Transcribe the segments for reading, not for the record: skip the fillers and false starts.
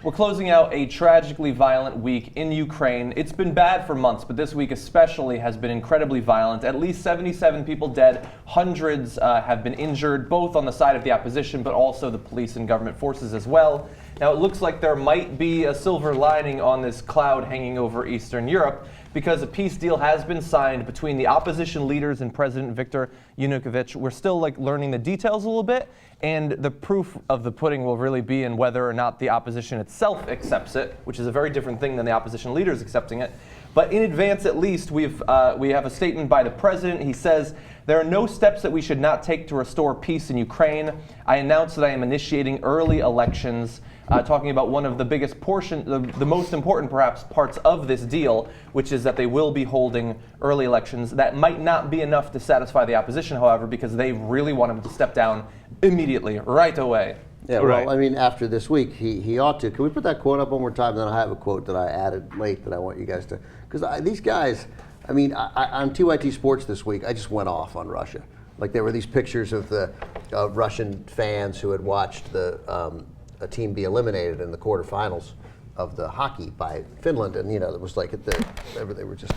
We're closing out a tragically violent week in Ukraine. It's been bad for months, but this week especially has been incredibly violent. At least 77 people dead, hundreds have been injured, both on the side of the opposition, but also the police and government forces as well. Now, it looks like there might be a silver lining on this cloud hanging over Eastern Europe, because a peace deal has been signed between the opposition leaders and President Viktor Yanukovich. We're still learning the details a little bit, and the proof of the pudding will really be in whether or not the opposition itself accepts it, which is a very different thing than the opposition leaders accepting it. But in advance, at least, we have a statement by the president. He says, "There are no steps that we should not take to restore peace in Ukraine. I announced that I am initiating early elections," talking about one of the biggest portion, the most important perhaps parts of this deal, which is that they will be holding early elections. That might not be enough to satisfy the opposition, however, because they really want him to step down immediately, right away. Yeah, well, I mean, after this week, he ought to. Can we put that quote up one more time? Then I have a quote that I added late that I want you guys to, because these guys, I mean, on TYT Sports this week, I just went off on Russia. Like, there were these pictures of the Russian fans who had watched a team be eliminated in the quarterfinals of the hockey by Finland, and it was like they were just.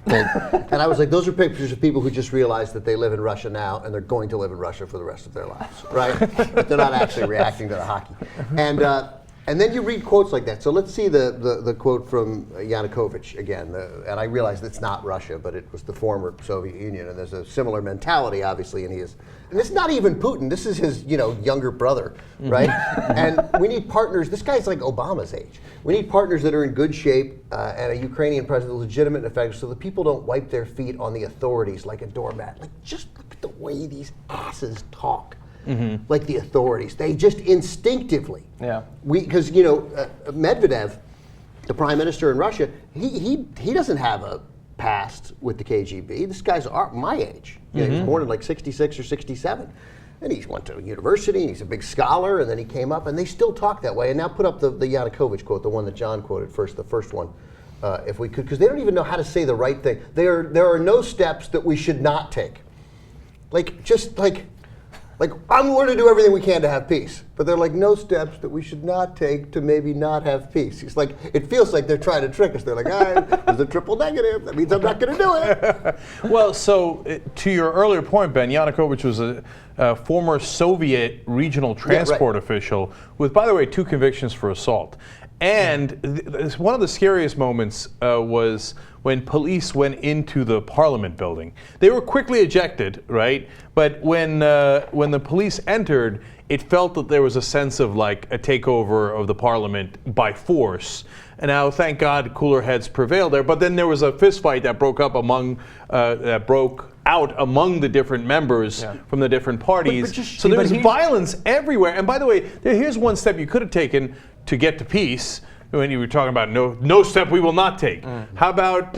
And I was like, those are pictures of people who just realized that they live in Russia now, and they're going to live in Russia for the rest of their lives, right? But they're not actually reacting to the hockey. And then you read quotes like that. So let's see the quote from Yanukovych again. And I realize it's not Russia, but it was the former Soviet Union, and there's a similar mentality, obviously, and and it's not even Putin. This is his, younger brother, right? And we need partners. This guy's like Obama's age. We need partners that are in good shape and a Ukrainian president legitimate and effective, so that people don't wipe their feet on the authorities like a doormat. Like, just look at the way these asses talk. Mm-hmm. Like the authorities, they just instinctively. Yeah. Because Medvedev, the prime minister in Russia, he doesn't have a past with the KGB. This guy's my age. He was born in like 66 or 67, and he went to university. And he's a big scholar, and then he came up, and they still talk that way. And now put up the Yanukovych quote, the one that John quoted first, the first one, if we could, because they don't even know how to say the right thing. There are no steps that we should not take. I'm going to do everything we can to have peace. But they're like, no steps that we should not take to maybe not have peace. It's like, it feels like they're trying to trick us. They're like, there's a triple negative. That means I'm not going to do it. Well, so to your earlier point, Ben, Yanukovych was a former Soviet regional transport official with, by the way, 2 convictions for assault. And one of the scariest moments was when police went into the parliament building. They were quickly ejected, right? But when the police entered, it felt that there was a sense of like a takeover of the parliament by force. And now, thank God, cooler heads prevailed there. But then there was a fistfight that broke out among the different members from the different parties. So there was violence everywhere. And by the way, here's one step you could have taken to get to peace. When you were talking about no step we will not take. How about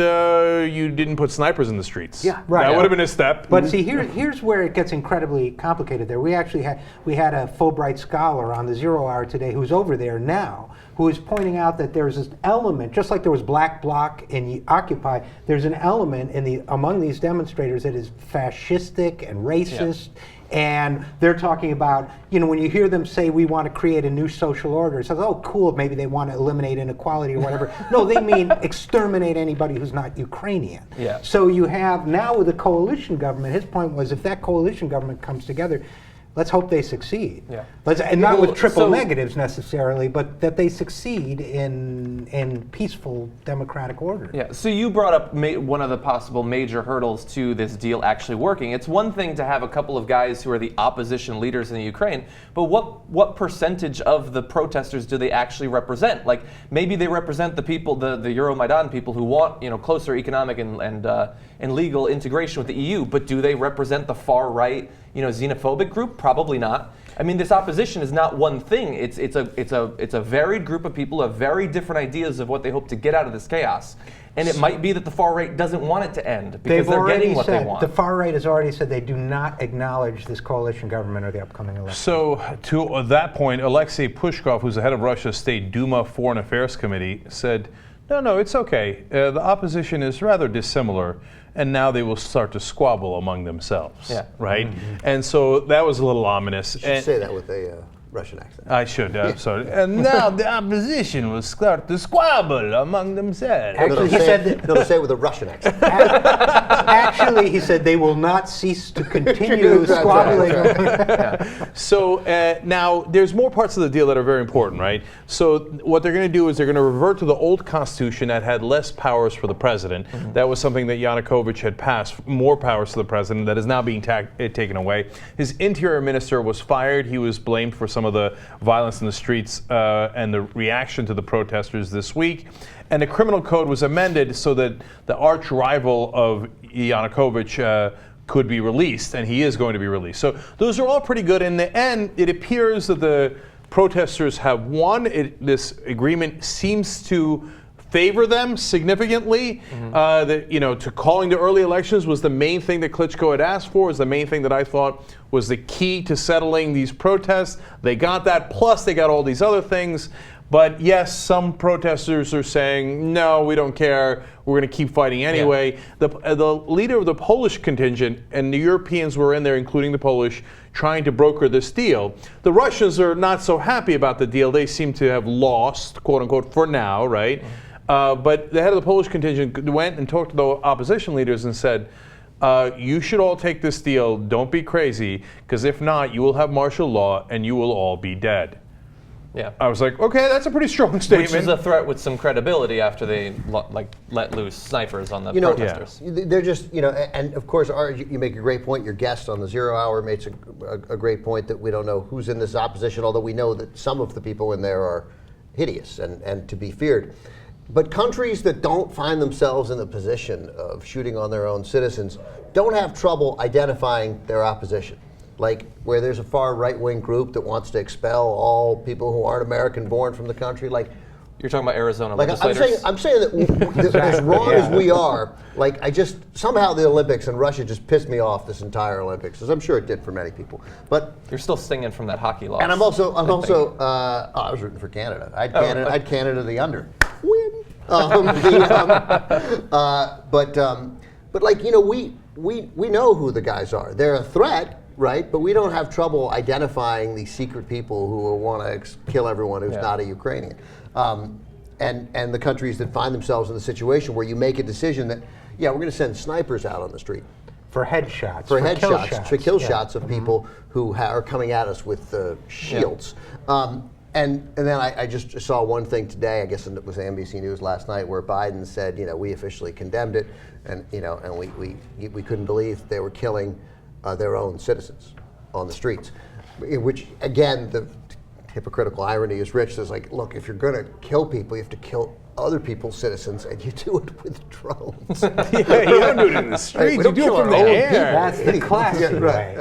you didn't put snipers in the streets? Yeah, right. That would have been a step. But see, here's where it gets incredibly complicated there. We actually had a Fulbright scholar on the 0 Hour today who's over there now, who is pointing out that there's this element, just like there was Black Bloc in Occupy, there's an element among these demonstrators that is fascistic and racist. Yeah. And they're talking about, when you hear them say we want to create a new social order, it says, oh, cool, maybe they want to eliminate inequality or whatever. No, they mean exterminate anybody who's not Ukrainian. Yeah. So you have now with the coalition government, his point was if that coalition government comes together, let's hope they succeed. Yeah. And not with triple negatives necessarily, but that they succeed in peaceful democratic order. Yeah. So you brought up one of the possible major hurdles to this deal actually working. It's one thing to have a couple of guys who are the opposition leaders in the Ukraine, but what percentage of the protesters do they actually represent? Like, maybe they represent the people, the Euromaidan people who want closer economic and legal integration with the EU, but do they represent the far right, xenophobic group? Probably not. I mean, this opposition is not one thing. It's a varied group of people who have very different ideas of what they hope to get out of this chaos. And it might be that the far right doesn't want it to end because they're getting what they want. The far right has already said they do not acknowledge this coalition government or the upcoming election. So to that point, Alexei Pushkov, who's the head of Russia's State Duma Foreign Affairs Committee, said, no, it's okay. The opposition is rather dissimilar. And now they will start to squabble among themselves, right? Mm-hmm. And so that was a little ominous. You should say that with a Russian accent. I should, sorry. And now the opposition will start to squabble among themselves. Actually, he said They'll say it with a Russian accent. Actually, he said they will not cease to continue squabbling. So now there's more parts of the deal that are very important, right? So what they're going to do is they're going to revert to the old constitution that had less powers for the president. That was something that Yanukovych had passed, more powers to the president, that is now being taken away. His interior minister was fired. He was blamed for some of the violence in the streets and the reaction to the protesters this week. And the criminal code was amended so that the arch rival of Yanukovych could be released, and he is going to be released. So those are all pretty good. In the end, it appears that the protesters have won. This agreement seems to favor them significantly. To calling the early elections was the main thing that Klitschko had asked for, is the main thing that I thought was the key to settling these protests. They got that, plus they got all these other things. But yes, some protesters are saying, no, we don't care, we're going to keep fighting anyway. Yeah. The leader of the Polish contingent, and the Europeans were in there, including the Polish, trying to broker this deal. The Russians are not so happy about the deal. They seem to have lost, quote unquote, for now, right? But the head of the Polish contingent went and talked to the opposition leaders and said, you should all take this deal, don't be crazy, because if not, you will have martial law and you will all be dead. Yeah. I was like, okay, that's a pretty strong statement. Which is a threat with some credibility after they let loose snipers on the protesters. They're just, and of course, you make a great point. Your guest on the 0 Hour makes a great point that we don't know who's in this opposition, although we know that some of the people in there are hideous and to be feared. But countries that don't find themselves in the position of shooting on their own citizens don't have trouble identifying their opposition. Like where there's a far right-wing group that wants to expel all people who aren't American-born from the country. Like you're talking about Arizona like legislators. I'm saying that as wrong as we are, like somehow the Olympics and Russia just pissed me off this entire Olympics, as I'm sure it did for many people. But you're still stinging from that hockey loss. And I was rooting for Canada. I had Canada the under win. But we know who the guys are. They're a threat. Right, but we don't have trouble identifying these secret people who want to kill everyone who's not a Ukrainian, and the countries that find themselves in the situation where you make a decision that, we're going to send snipers out on the street for headshots, for kill shots of people who are coming at us with shields. And then I just saw one thing today, I guess it was NBC News last night, where Biden said, we officially condemned it, and we couldn't believe they were killing their own citizens on the streets, which again, the hypocritical irony is Rich says, like, look, if you're going to kill people, you have to kill other people's citizens, and you do it with drones. You don't do it in the streets, you do it from the air. That's the classic way.